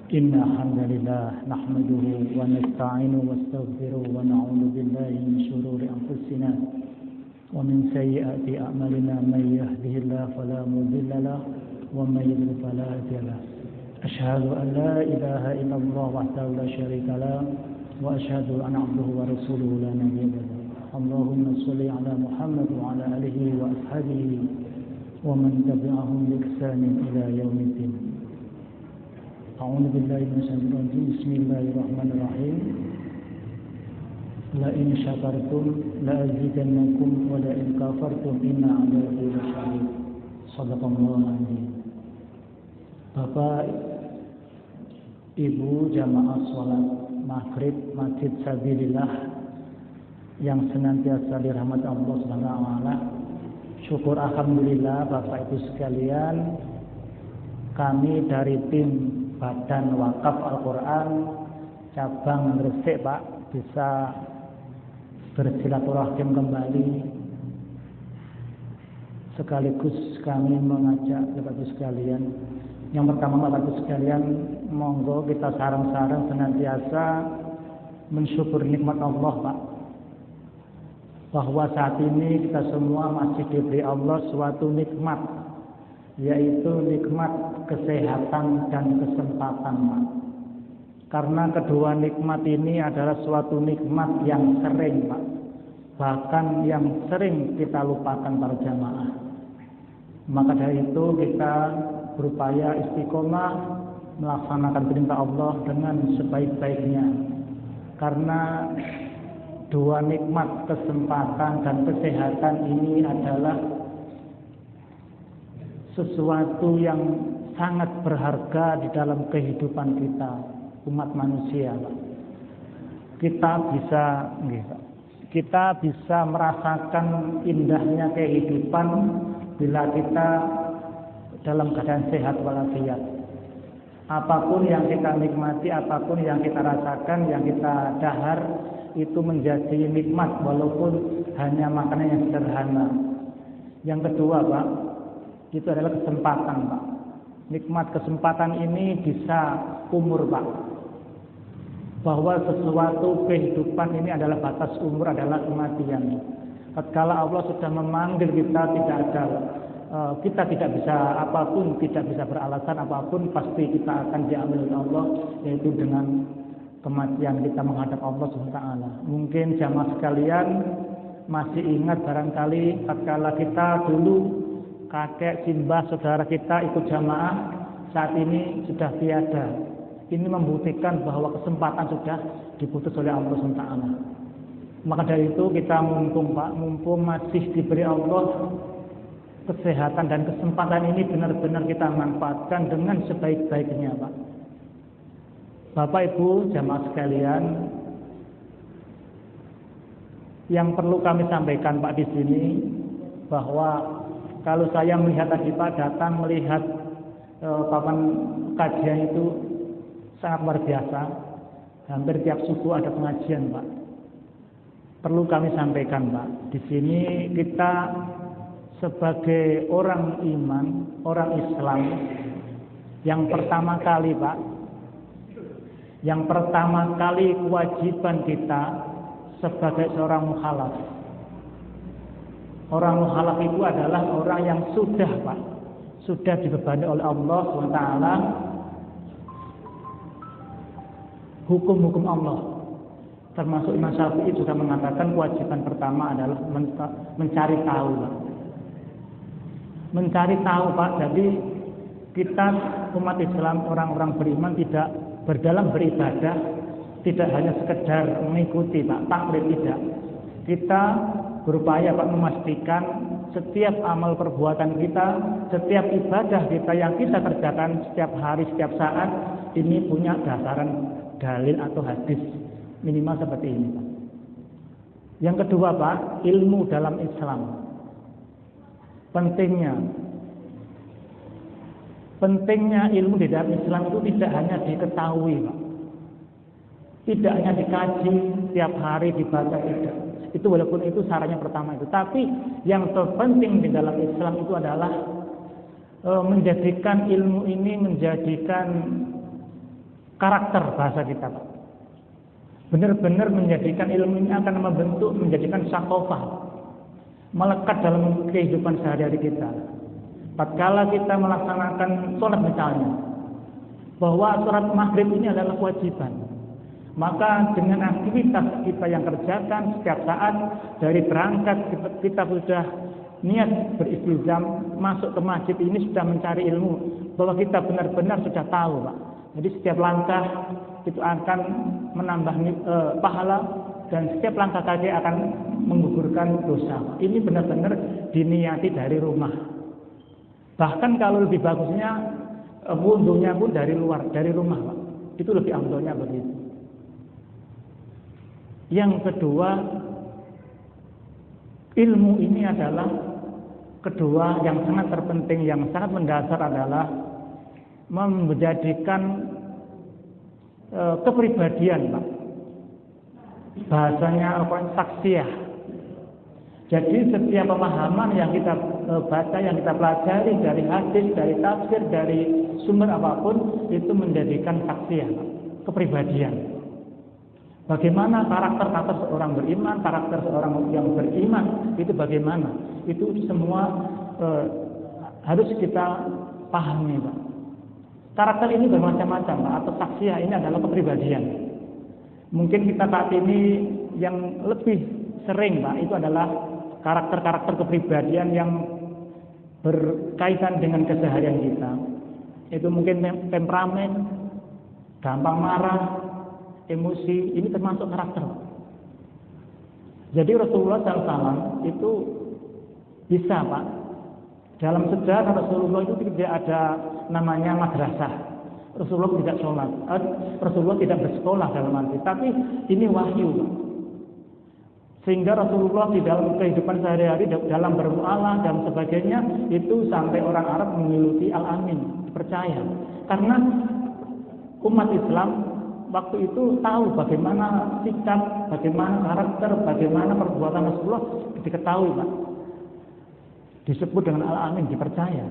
إن الحمد لله نحمده ونستعينه ونستغفره ونعوذ بالله من شرور أنفسنا ومن سيئات أعمالنا من يهده الله فلا مضل له ومن يضلل فلا هادي له أشهد أن لا إله إلا الله وحده لا شريك له وأشهد أن عبده ورسوله لا نبي بعده اللهم صل على محمد وعلى آله وأصحابه ومن تبعهم بإحسان إلى يوم الدين. أعوذ بالله من الشيطان الرجيم. بسم الله الرحمن الرحيم. لئن شكرتم لأزيدنكم ولئن كفرتم إن عذابي لشديد. Shadaqallahu alazim. Bapak, Ibu jamaah sholat maghrib Masjid Sabilillah yang senantiasa dirahmati Allah Subhanahu wa taala. Syukur alhamdulillah Bapak Ibu sekalian, kami dari tim Badan Wakaf Al-Quran cabang Gresik Pak bisa bersilaturahim kembali, sekaligus kami mengajak Bapak Ibu sekalian. Yang pertama Bapak Ibu sekalian, monggo kita sareng-sareng senantiasa mensyukur nikmat Allah Pak, bahwa saat ini kita semua masih diberi Allah suatu nikmat, yaitu nikmat kesehatan dan kesempatan Pak. Karena kedua nikmat ini adalah suatu nikmat yang sering Pak, bahkan yang sering kita lupakan para jamaah. Maka dari itu kita berupaya istiqomah melaksanakan perintah Allah dengan sebaik-baiknya. Karena dua nikmat kesempatan dan kesehatan ini adalah sesuatu yang sangat berharga di dalam kehidupan kita umat manusia. Kita bisa merasakan indahnya kehidupan bila kita dalam keadaan sehat walafiat. Apapun yang kita nikmati, apapun yang kita rasakan, yang kita dahar, itu menjadi nikmat walaupun hanya makanan yang sederhana. Yang kedua Pak, itu adalah kesempatan Pak. Nikmat kesempatan ini bisa umur Pak, bahwa sesuatu kehidupan ini adalah batas umur, adalah kematian. Tatkala Allah sudah memanggil kita, kita tidak bisa apapun, tidak bisa beralasan apapun, pasti kita akan diambil oleh Allah, yaitu dengan kematian kita menghadap Allah SWT. Mungkin jamaah sekalian masih ingat barangkali tatkala kita dulu kakek, simbah, saudara kita ikut jamaah, saat ini sudah tiada. Ini membuktikan bahwa kesempatan sudah diputus oleh Allah SWT. Maka dari itu kita mumpung Pak, mumpung masih diberi Allah kesehatan dan kesempatan ini, benar-benar kita manfaatkan dengan sebaik-baiknya Pak. Bapak Ibu jamaah sekalian, yang perlu kami sampaikan Pak di sini, bahwa kalau saya melihat tadi Pak datang melihat papan kajian itu sangat luar biasa. Hampir tiap subuh ada pengajian Pak. Perlu kami sampaikan Pak, di sini kita sebagai orang iman, orang Islam, yang pertama kali Pak, yang pertama kali kewajiban kita sebagai seorang mukhalaf. Orang mukhalaf itu adalah orang yang sudah Pak, sudah dibebani oleh Allah SWT hukum-hukum Allah. Termasuk Imam Syafi'i juga mengatakan kewajiban pertama adalah mencari tahu Pak. Mencari tahu Pak, jadi kita umat Islam, orang-orang beriman tidak berdalam beribadah tidak hanya sekedar mengikuti Pak, taklid tidak. Kita berupaya Pak memastikan setiap amal perbuatan kita, setiap ibadah kita yang kita kerjakan setiap hari, setiap saat, ini punya dasaran dalil atau hadis minimal seperti ini Pak. Yang kedua Pak, ilmu dalam Islam. Pentingnya ilmu di dalam Islam itu tidak hanya diketahui Pak, tidak hanya dikaji tiap hari dibaca, tidak. Itu walaupun itu sarannya pertama itu, tapi yang terpenting di dalam Islam itu adalah menjadikan ilmu ini menjadikan karakter bahasa kita, Pak. Benar-benar menjadikan ilmu ini akan membentuk, menjadikan syakofah, melekat dalam kehidupan sehari-hari kita. Tatkala kita melaksanakan sholat misalnya, bahwa sholat maghrib ini adalah kewajiban, maka dengan aktivitas kita yang kerjakan setiap saat, dari berangkat kita sudah niat beriltizam, masuk ke masjid ini sudah mencari ilmu, bahwa kita benar-benar sudah tahu, Pak. Jadi setiap langkah itu akan menambah pahala, dan setiap langkah kaki akan menggugurkan dosa. Ini benar-benar diniati dari rumah. Bahkan kalau lebih bagusnya wudhunya pun dari luar, dari rumah, Pak. Itu lebih afdolnya begitu. Yang kedua, ilmu ini adalah kedua yang sangat terpenting, yang sangat mendasar adalah menjadikan kepribadian, Pak. Bahasanya saksiyah. Jadi setiap pemahaman yang kita baca, yang kita pelajari dari hadis, dari tafsir, dari sumber apapun, itu menjadikan saksiyah, Pak. Kepribadian. Bagaimana karakter seorang beriman, karakter seorang yang beriman, itu bagaimana? Itu semua harus kita pahami, Pak. Karakter ini bermacam-macam, Pak, atau saksiyah ini adalah kepribadian. Mungkin kita saat ini yang lebih sering, Pak, itu adalah karakter-karakter kepribadian yang berkaitan dengan keseharian kita. Itu mungkin temperamen, gampang marah, emosi, ini termasuk karakter. Jadi Rasulullah SAW itu bisa, Pak. Dalam sejarah Rasulullah itu tidak ada namanya madrasah. Rasulullah tidak sholat, Rasulullah tidak bersekolah dalam arti, tapi ini wahyu, Pak. Sehingga Rasulullah di dalam kehidupan sehari-hari, dalam bermuamalah dan sebagainya, itu sampai orang Arab mengeluti al-amin, percaya. Karena umat Islam waktu itu tahu bagaimana sikap, bagaimana karakter, bagaimana perbuatan Rasulullah, diketahui, Pak. Disebut dengan al-amin, dipercaya.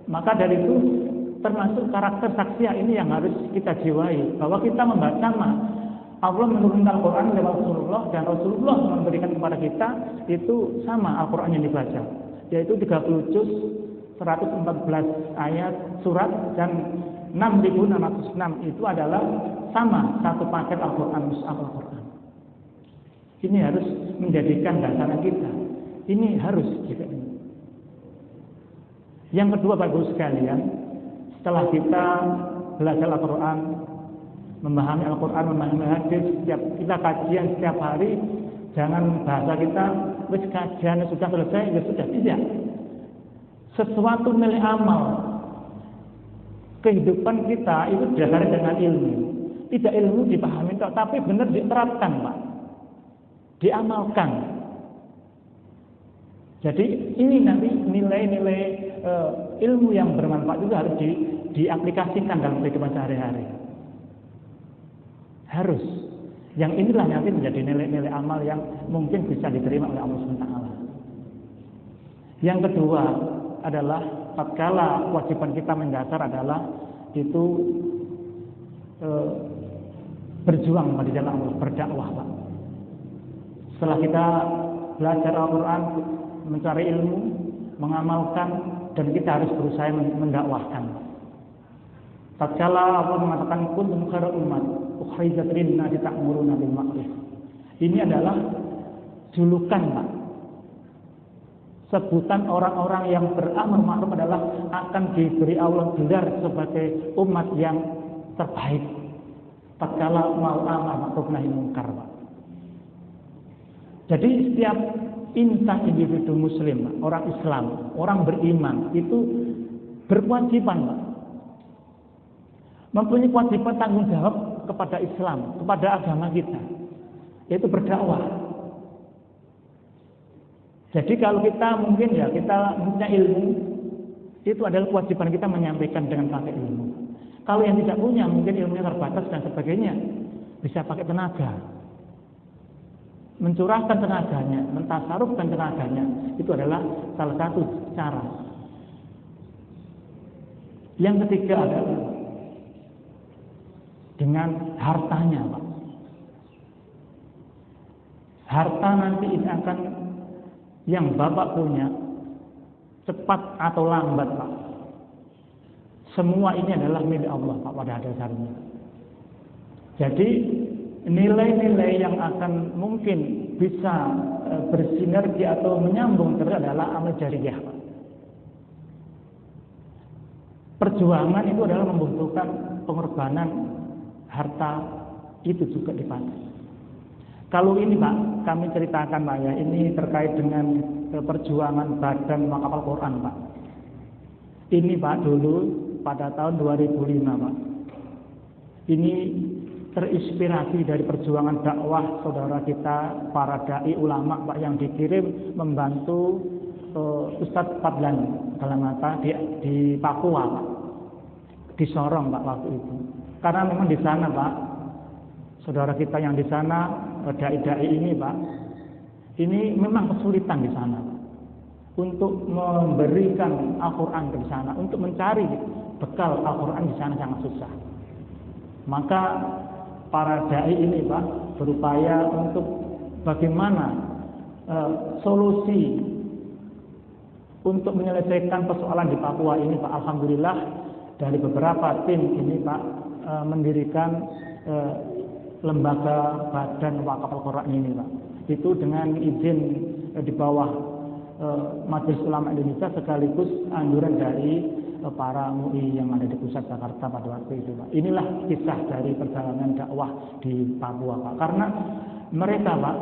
Maka dari itu termasuk karakter saksiyah ini yang harus kita jiwai, bahwa kita membaca Allah menurunkan Al-Quran lewat Rasulullah, dan Rasulullah memberikan kepada kita itu sama Al-Quran yang dibaca, yaitu 30 juz, 114 ayat surat, dan 6.606 itu adalah sama satu paket Al-Quran, mushaf Al-Quran. Ini harus menjadikan dasar kita. Ini harus juga. Yang kedua, Bapak Ibu sekalian, setelah kita belajar Al-Quran, memahami Al-Quran, memahami hadis, kita kajian setiap hari, jangan bahasa kita, wis kajian sudah selesai, ya sudah, tidak. Sesuatu nilai amal kehidupan kita itu didasari dengan ilmu. Tidak ilmu dipahami, tapi benar diterapkan, Pak. Diamalkan. Jadi ini nanti nilai-nilai ilmu yang bermanfaat juga harus diaplikasikan dalam kehidupan sehari-hari. Harus. Yang inilah nanti menjadi nilai-nilai amal yang mungkin bisa diterima oleh Allah SWT. Yang kedua adalah tatkala kewajiban kita mendasar adalah itu berjuang di jalan Allah, berdakwah, Pak. Setelah kita belajar Al-Quran, mencari ilmu, mengamalkan, dan kita harus berusaha mendakwahkan. Tatkala Allah mengatakan kuntum khairal ummah ukhrijat lin-nasi ta'muruna bil ma'ruf. Ini adalah julukan, Pak. Sebutan orang-orang yang beramar ma'ruf adalah akan diberi Allah gelar sebagai umat yang terbaik. Tatkala mau amar ma'ruf nahi munkar, Pak. Jadi setiap insan individu muslim, orang Islam, orang beriman itu berkewajiban, Pak. Mempunyai kewajiban tanggung jawab kepada Islam, kepada agama kita, yaitu berdakwah. Jadi kalau kita mungkin kita punya ilmu, itu adalah kewajiban kita menyampaikan dengan pakai ilmu. Kalau yang tidak punya, mungkin ilmunya terbatas dan sebagainya, bisa pakai tenaga, mencurahkan tenaganya, mentasarufkan tenaganya, itu adalah salah satu cara. Yang ketiga adalah dengan hartanya, Pak. Harta nanti ini akan yang Bapak punya, cepat atau lambat, Pak. Semua ini adalah milik Allah, Pak, pada dasarnya. Jadi nilai-nilai yang akan mungkin bisa bersinergi atau menyambung terus adalah amal jariyah, Pak. Perjuangan itu adalah membutuhkan pengorbanan harta, itu juga dipakai. Kalau ini, Pak, kami ceritakan, Pak, ya, ini terkait dengan perjuangan Badan Wakaf Al-Quran, Pak. Ini, Pak, dulu pada tahun 2005, Pak. Ini terinspirasi dari perjuangan dakwah saudara kita, para dai ulama, Pak, yang dikirim membantu Ustadz Fadlan dalam mata di Papua, Pak. Di Sorong, Pak, waktu itu. Karena memang di sana, Pak, saudara kita yang di sana, dai-dai ini, Pak, ini memang kesulitan di sana, Pak, untuk memberikan Al-Quran ke sana, untuk mencari bekal Al-Quran di sana sangat susah. Maka para dai ini, Pak, berupaya untuk bagaimana solusi untuk menyelesaikan persoalan di Papua ini, Pak. Alhamdulillah dari beberapa tim ini, Pak, mendirikan lembaga Badan Wakaf Al-Quran ini, Pak. Itu dengan izin di bawah Majelis Ulama Indonesia sekaligus anjuran dari para MUI yang ada di pusat Jakarta pada waktu itu, Pak. Inilah kisah dari perjalanan dakwah di Papua, Pak. Karena mereka, Pak,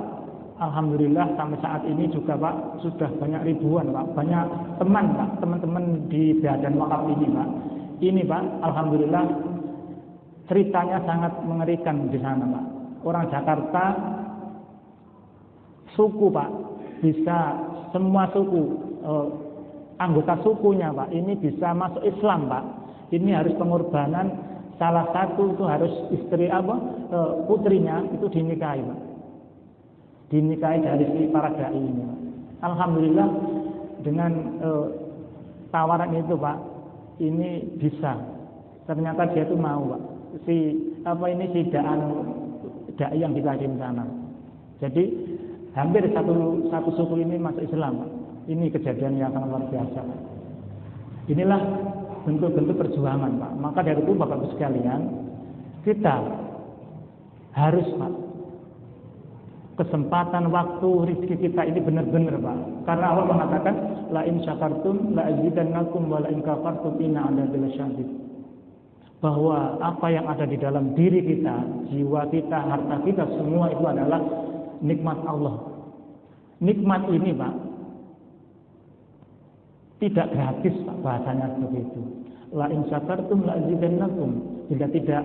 alhamdulillah sampai saat ini juga, Pak, sudah banyak ribuan, Pak, banyak teman, Pak, teman-teman di Badan Wakaf ini, Pak. Ini, Pak, alhamdulillah ceritanya sangat mengerikan di sana, Pak. Orang Jakarta, suku, Pak, bisa semua suku, anggota sukunya, Pak, ini bisa masuk Islam, Pak. Ini harus pengorbanan. Salah satu itu harus istri putrinya itu dinikahi, Pak. Dinikahi dari si para dai ini, Pak. Alhamdulillah dengan tawaran itu, Pak, ini bisa. Ternyata dia itu mau, Pak. Si dai yang kita di sana. Jadi hampir satu suku ini masuk Islam, Pak. Ini kejadian yang sangat luar biasa. Inilah bentuk-bentuk perjuangan, Pak. Maka dari itu, Bapak-Ibu sekalian, kita harus, Pak, kesempatan waktu rezeki kita ini benar-benar, Pak. Karena Allah mengatakan, la in syakartum la azidannakum wa la in kafartum inna adzabi lasyadid. Bahwa apa yang ada di dalam diri kita, jiwa kita, harta kita, semua itu adalah nikmat Allah. Nikmat ini, Pak, tidak gratis, Pak, bahasanya begitu. La in syakartum la azidannakum. Jika tidak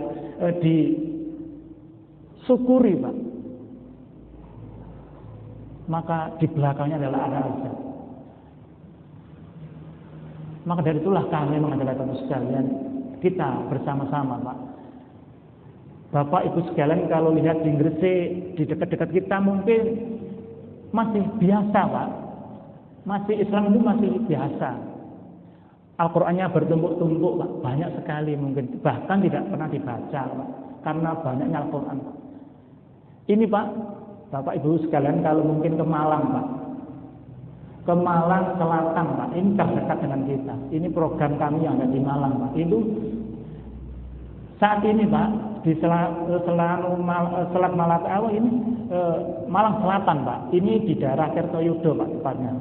disyukuri, Pak, maka di belakangnya adalah ada azab. Maka dari itulah kami mengajak Bapak sekalian, kita bersama-sama, Pak. Bapak Ibu sekalian, kalau lihat di Gresik, di dekat-dekat kita mungkin masih biasa, Pak. Masih Islam itu masih biasa. Al-Qur'annya bertumpuk-tumpuk, Pak. Banyak sekali mungkin. Bahkan tidak pernah dibaca, Pak. Karena banyaknya Al-Qur'an, Pak. Ini, Pak, Bapak Ibu sekalian, kalau mungkin ke Malang, Pak. Ke Malang Selatan, Pak. Ini terdekat dengan kita. Ini program kami yang ada di Malang, Pak. Itu saat ini, Pak, di Selat Malaka ini Malang Selatan, Pak. Ini di daerah Kertoyudo, Pak, tepatnya.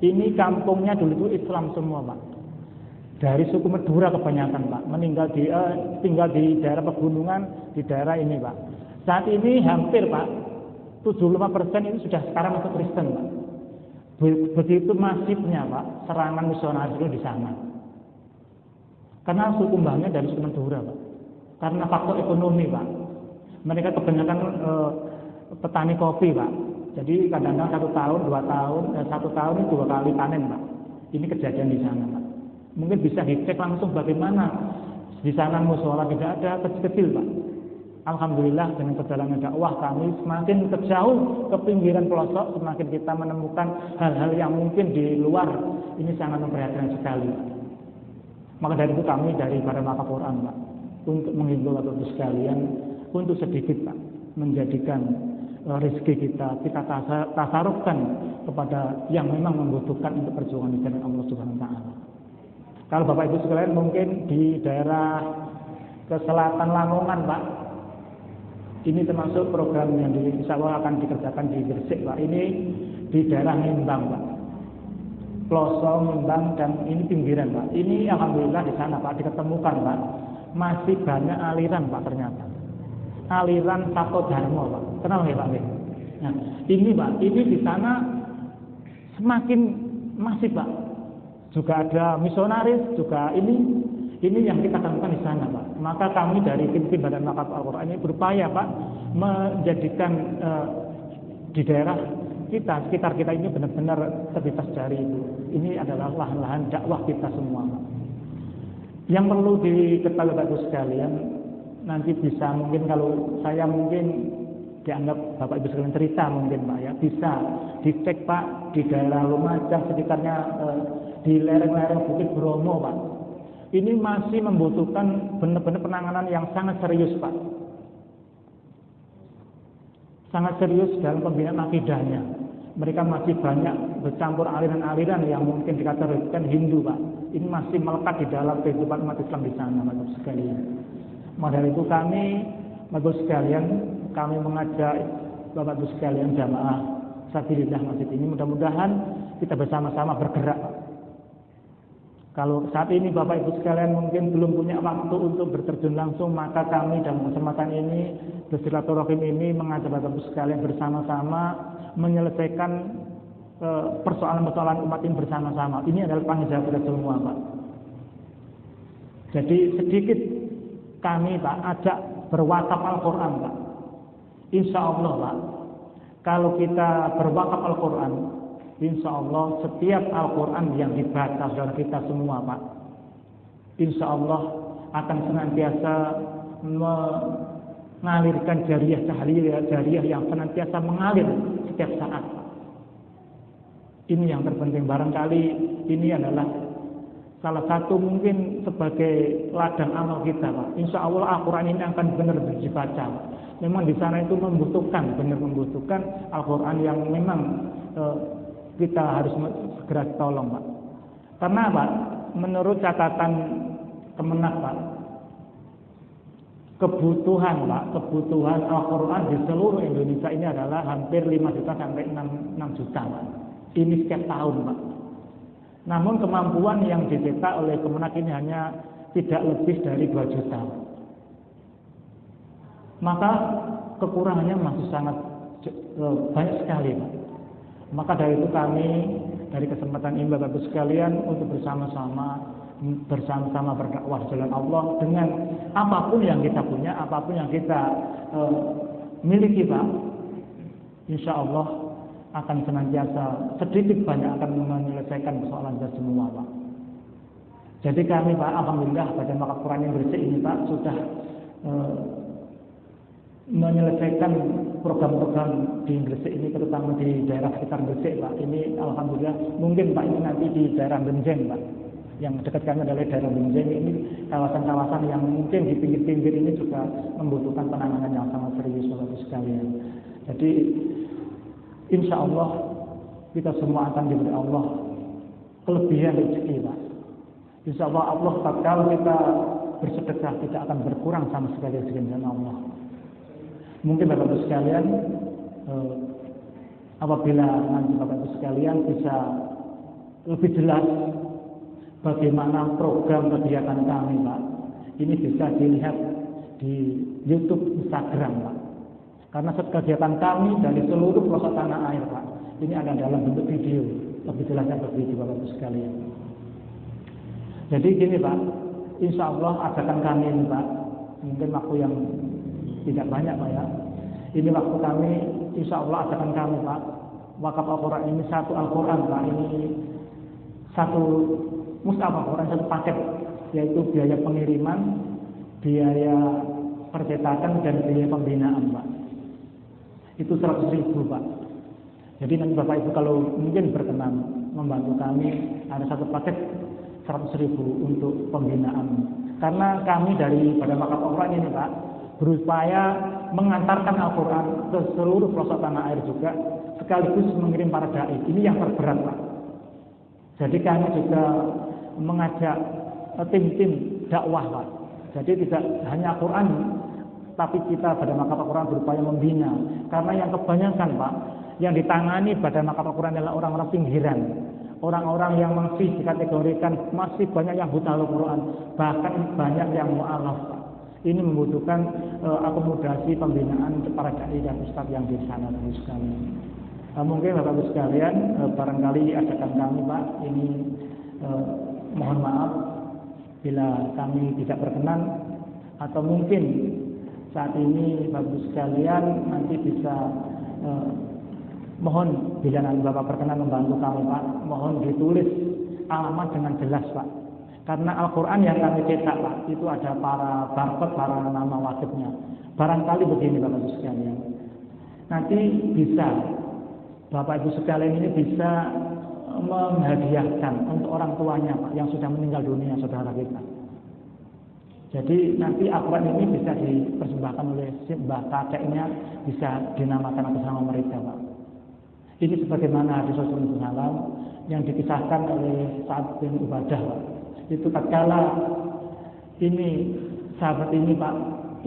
Ini kampungnya dulu itu Islam semua, Pak. Dari suku Madura kebanyakan, Pak. Tinggal di daerah pegunungan, di daerah ini, Pak. Saat ini hampir, Pak, 75% itu sudah sekarang masuk Kristen, Pak. Begitu masifnya, Pak, serangan misionaris itu di sana. Karena suku mbahnya dari suku Madura, Pak. Karena faktor ekonomi, Pak. Mereka kebanyakan petani kopi, Pak. Jadi kadang-kadang 1 tahun, 2 tahun, 1 tahun itu 2 kali panen, Pak. Ini kejadian di sana, Pak. Mungkin bisa dicek langsung bagaimana di sana mushola tidak ada, kecil-kecil, Pak. Alhamdulillah dengan perjalanan dakwah kami semakin jauh ke pinggiran pelosok, semakin kita menemukan hal-hal yang mungkin di luar ini sangat memprihatinkan sekali. Maka dari itu kami dari Badan Wakaf Quran, Pak, untuk menghimbau Bapak Ibu sekalian untuk sedikit Pak menjadikan rezeki kita tasarufkan kepada yang memang membutuhkan untuk perjuangan di jalan Allah Subhanahu wa taala. Kalau Bapak Ibu sekalian mungkin di daerah ke selatan Lamongan Pak, ini termasuk program yang insya Allah akan dikerjakan di Gresik Pak. Ini di daerah Nimbang Pak, Ploso, Nimbang, dan ini pinggiran Pak. Ini alhamdulillah di sana Pak diketemukan Pak masih banyak aliran Pak, ternyata aliran Tato Dharma Pak. Kenal nggak Pak? Nah, ini Pak, ini di sana semakin masif Pak. Juga ada misionaris, juga ini yang kita temukan di sana Pak. Maka kami dari tim Badan Wakaf Al-Quran ini berupaya Pak menjadikan di daerah kita, sekitar kita ini benar-benar terbebas dari itu. Ini adalah lahan-lahan dakwah kita semua Pak. Yang perlu diketahui Bapak Ibu sekalian, nanti bisa mungkin kalau saya mungkin dianggap Bapak Ibu sekalian cerita mungkin Pak ya, bisa dicek Pak di daerah Lumajang sekitarnya, di lereng-lereng Bukit Bromo Pak. Ini masih membutuhkan benar-benar penanganan yang sangat serius Pak. Sangat serius dalam pembinaan akidahnya. Mereka masih banyak bercampur aliran-aliran yang mungkin dikategorikan Hindu Pak. Ini masih melekat di dalam kehidupan umat Islam di sana Bapak Ibu sekalian. Maka dari itu kami Bapak Ibu sekalian, kami mengajak Bapak Ibu sekalian jamaah Sabilillah masjid ini mudah-mudahan kita bersama-sama bergerak. Kalau saat ini Bapak Ibu sekalian mungkin belum punya waktu untuk berterjun langsung, maka kami dalam kesempatan ini bersilaturahim ini mengajak Bapak Ibu sekalian bersama-sama menyelesaikan persoalan-persoalan umat ini bersama-sama. Ini adalah tanggung jawab kita semua Pak. Jadi sedikit kami Pak ajak berwakaf Al-Quran Pak. Insya Allah Pak, kalau kita berwakaf Al-Quran, insya Allah setiap Al-Quran yang dibaca saudara kita semua Pak, insya Allah akan senantiasa mengalirkan jariah yang senantiasa mengalir setiap saat Pak. Ini yang terpenting, barangkali ini adalah salah satu mungkin sebagai ladang amal kita Pak. Insya Allah Al-Quran ini akan benar dibaca. Memang di sana itu benar membutuhkan Al-Quran yang memang kita harus segera tolong Pak. Karena Pak, menurut catatan Kemenak Pak, kebutuhan Al-Quran di seluruh Indonesia ini adalah hampir 5 juta sampai 6 juta Pak. Ini setiap tahun Pak. Namun kemampuan yang dicetak oleh Kemenak ini hanya tidak lebih dari 2 juta. Maka kekurangannya masih sangat banyak sekali Pak. Maka dari itu kami dari kesempatan ini Bapak Ibu sekalian untuk bersama-sama berdakwah jalan Allah dengan apapun yang kita punya, apapun yang kita miliki Pak. Insya Allah akan senantiasa sedikit banyak akan menyelesaikan persoalan kita semua Pak. Jadi kami Pak, alhamdulillah Badan Wakaf Quran yang Gresik ini Pak sudah menyelesaikan program-program di Gresik ini, terutama di daerah sekitar Gresik Pak. Ini alhamdulillah, mungkin Pak ini nanti di daerah Benjeng Pak. Yang dekat kami adalah daerah Benjeng, ini kawasan-kawasan yang mungkin di pinggir-pinggir ini juga membutuhkan penanganan yang sangat serius Bapak sekalian. Jadi insya Allah kita semua akan diberi Allah kelebihan rezeki Pak. Insya Allah kalau kita bersedekah tidak akan berkurang sama sekali rezeki Allah. Mungkin Bapak Ibu sekalian, apabila nanti Bapak Ibu sekalian bisa lebih jelas bagaimana program kegiatan kami Pak, ini bisa dilihat di YouTube, Instagram Pak. Karena kegiatan kami dari seluruh pelosok tanah air Pak, ini ada dalam bentuk video, lebih jelasnya ke video Bapak Ibu sekalian. Jadi gini Pak, insya Allah adakan kami ini Pak, mungkin waktu yang tidak banyak Pak ya. Ini waktu kami, insya Allah adakan kami Pak, wakaf Al-Quran ini satu Al-Quran Pak, ini satu mushaf Al-Quran, satu paket, yaitu biaya pengiriman, biaya percetakan dan biaya pembinaan Pak. Itu 100.000 Pak. Jadi nanti Bapak Ibu kalau mungkin berkenan membantu kami, ada satu paket 100.000 untuk pembinaan Karena kami dari Badan Wakaf Al-Quran ini Pak, berupaya mengantarkan Al-Quran ke seluruh pelosok tanah air juga, sekaligus mengirim para dai. Ini yang terberat Pak. Jadi kami juga mengajak tim-tim dakwah Pak. Jadi tidak hanya Al-Quran, tapi kita Badan Wakaf Al-Quran berupaya membina. Karena yang kebanyakan Pak, yang ditangani Badan Wakaf Al-Quran adalah orang-orang pinggiran. Orang-orang yang masih dikategorikan masih banyak yang buta Al-Quran, bahkan banyak yang mu'alaf. Ini membutuhkan akomodasi pembinaan para dai dan ustaz yang di sana sekali. Mungkin Bapak Ibu sekalian, barangkali ajakan kami Pak, ini mohon maaf bila kami tidak berkenan, atau mungkin saat ini Bapak Ibu sekalian nanti bisa mohon bila nanti Bapak berkenan membantu kami Pak, mohon ditulis alamat dengan jelas Pak. Karena Al-Quran yang kami cetak Pak, itu ada para barcode, para nama wajibnya. Barangkali begini Bapak Ibu sekalian, nanti bisa Bapak Ibu sekalian ini bisa menghadiahkan untuk orang tuanya Pak, yang sudah meninggal dunia, saudara kita. Jadi nanti Al-Quran ini bisa dipersembahkan oleh mbah kakeknya, bisa dinamakan atas nama mereka Pak. Ini sebagaimana hadis Rasulullah SAW yang dikisahkan oleh Sa'ad bin Ubadah Pak. Itu tatkala ini sahabat ini Pak,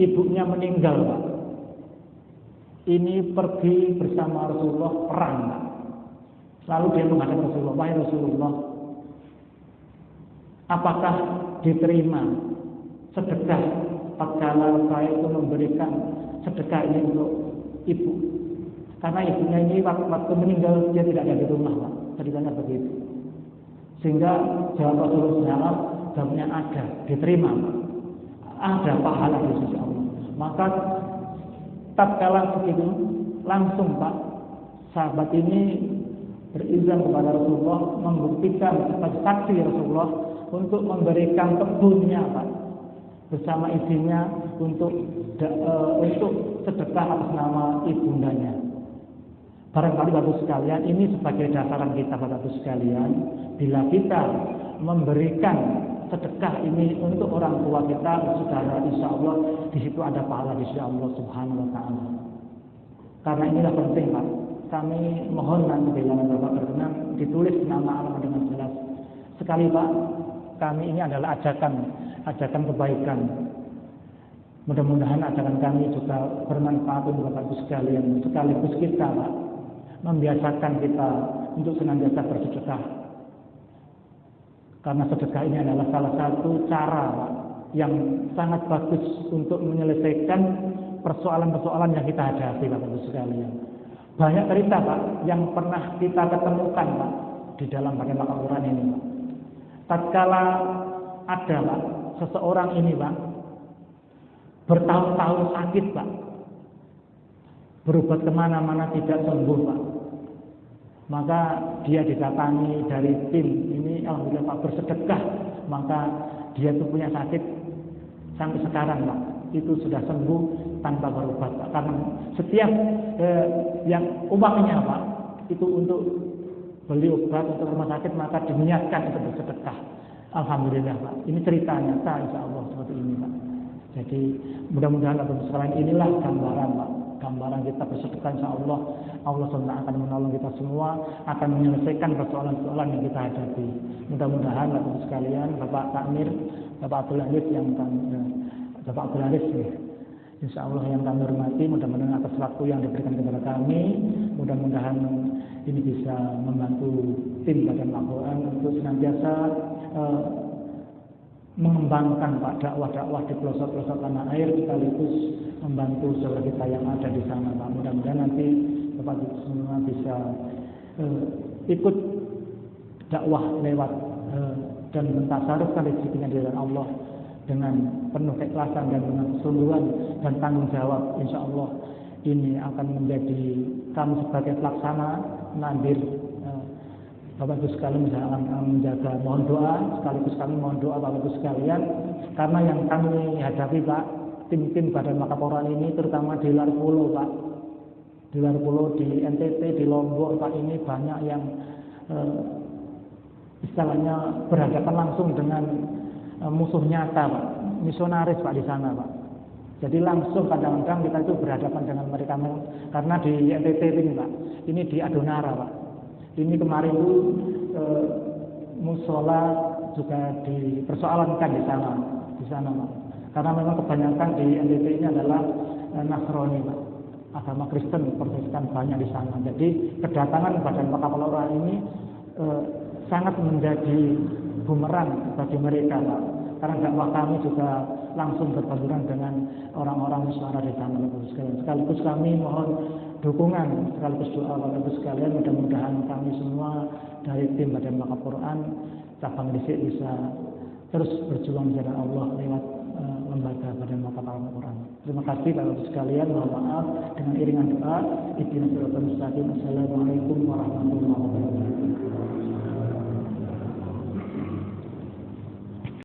ibunya meninggal Pak. Ini pergi bersama Rasulullah perang Pak. Lalu dia menghadap Rasulullah, wahai Rasulullah, apakah diterima sedekah tatkala saya itu memberikan sedekah ini untuk ibu? Karena ibunya ini waktu meninggal dia tidak ada di rumah Pak, ceritanya begitu. Sehingga jawab Rasulullah jawabnya ada, diterima Pak. Ada pahala di sisi Allah. Maka tatkala begitu langsung Pak, sahabat ini berizin kepada Rasulullah, membuktikan sebagai saksi Rasulullah untuk memberikan kebunnya Pak bersama istrinya untuk sedekah atas nama ibundanya. Barangkali Bapak sekalian, ini sebagai dasaran kita Bapak sekalian, bila kita memberikan sedekah ini untuk orang tua kita, saudara, insya Allah di situ ada pahala di sisi Allah Subhanahu Wa Taala. Karena inilah penting Pak. Kami mohon nanti bila Bapak berkenan ditulis nama alamat dengan jelas. Sekali Pak, kami ini adalah ajakan kebaikan. Mudah-mudahan ajakan kami juga bermanfaat untuk Bapak Ibu sekalian. Sekaligus kita Pak, membiasakan kita untuk senantiasa bersedekah. Karena sedekah ini adalah salah satu cara Pak, yang sangat bagus untuk menyelesaikan persoalan-persoalan yang kita hadapi Bapak Ibu sekalian. Banyak cerita Pak yang pernah kita ketemukan Pak di dalam Badan Wakaf Al-Quran ini Pak. Tatkala ada Pak seseorang ini Pak bertahun-tahun sakit Pak, berobat kemana-mana tidak sembuh Pak. Maka dia didatangi dari tim ini, alhamdulillah Pak bersedekah, maka dia itu punya sakit sampai sekarang Pak itu sudah sembuh tanpa berobat Pak. Karena setiap yang uangnya Pak itu untuk beli obat untuk rumah sakit, maka diniatkan untuk bersedekah. Alhamdulillah Pak, ini cerita nyata insya Allah seperti ini Pak. Jadi mudah-mudahan sekarang inilah gambaran Pak, gambaran kita bersedekah insya Allah. Allah SWT akan menolong kita semua, akan menyelesaikan persoalan-persoalan yang kita hadapi. Mudah-mudahan Bapak sekalian, Bapak Takmir, Bapak Abdul Aziz yang Bapak Abdul Aziz ya, insya Allah yang kami hormati, mudah-mudahan atas waktu yang diberikan kepada kami, mudah-mudahan ini bisa membantu tim Badan Al-Quran untuk senantiasa mengembangkan Pak dakwah-dakwah di pelosok-pelosok tanah air, sekaligus membantu saudara kita yang ada di sana Pak. Mudah-mudahan nanti Bapak semua bisa ikut dakwah lewat dan mentasarufkan rezekinya di dalam Allah dengan penuh keikhlasan dan dengan kesungguhan dan tanggung jawab. Insya Allah ini akan menjadi kami sebagai pelaksana nandir Bapak Ibu sekalian menjaga, mohon doa, sekaligus kami mohon doa Bapak Ibu sekalian, karena yang kami hadapi Pak, tim-tim Badan Wakaf Al-Quran ini terutama di luar pulau Pak, di luar pulau, di NTT, di Lombok Pak, ini banyak yang istilahnya berhadapan langsung dengan musuh nyata Pak. misionaris Pak di sana Pak. Jadi langsung kadang-kadang kita itu berhadapan dengan mereka karena di NTT ini Pak, ini di Adonara Pak. Ini kemarin itu musola juga dipersoalankan di sana Pak. Karena memang kebanyakan di NTT ini adalah Nasrani Pak, agama Kristen, Protestan banyak di sana. Jadi kedatangan Badan Pakapolora ini sangat menjadi bumerang bagi mereka Pak. Karena dakwah kami juga langsung berbenturan dengan orang-orang musyawarah di sana Bapak sekalian. Sekaligus kami mohon dukungan, sekaligus doa Bapak sekalian, mudah-mudahan kami semua dari tim Badan Wakaf Quran cabang Gresik bisa terus berjuang di jalan Allah lewat lembaga Badan Wakaf Quran. Terima kasih Bapak sekalian, mohon maaf dengan iringan doa. Ihdinas siratal mustaqim. Assalamualaikum warahmatullahi wabarakatuh.